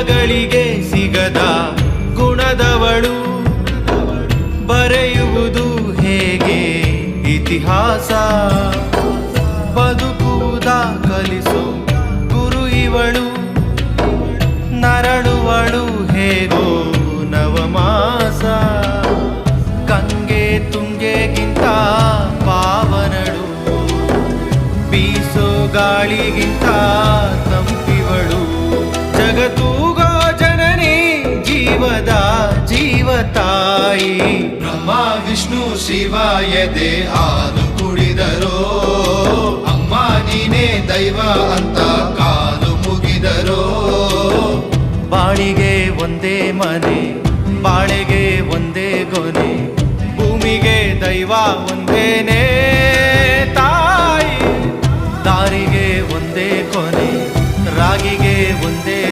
ಗುಣಗಳಿಗೆ ಸಿಗದ ಗುಣದವಳು, ಬರೆಯುವುದು ಹೇಗೆ ಇತಿಹಾಸ, ಬದುಕುವುದ ಕಲಿಸು ಗುರು ಇವಳು, ನರಳುವಳು ಹೇಗೋ ನವಮಾಸ, ಗಂಗೆ ತುಂಗೆಗಿಂತ ಪಾವನಳು, ಬೀಸೋ ಗಾಳಿಗಿಂತ ತಂಪಿವಳು, ಜಗತ್ತೂಗೋ ಜನನಿ ಜೀವದ ಜೀವತಾಯಿ. ಬ್ರಹ್ಮ ವಿಷ್ಣು ಶಿವ ಎದೆ ಹಾಲು ಕುಡಿದರೋ, ಅಮ್ಮ ನೀನೇ ದೈವ ಅಂತ ಕಾಲು ಮುಗಿದರೋ. ಬಾಳಿಗೆ ಒಂದೇ ಮನೆ, ಬಾಳೆಗೆ ಒಂದೇ ಗೊನೆ, ಭೂಮಿಗೆ ದೈವ ಒಂದೇನೇ ತಾಯಿ, ದಾರಿಗೆ ಒಂದೇ ಕೊನೆ, ರಾಗಿಗೆ ಒಂದೇ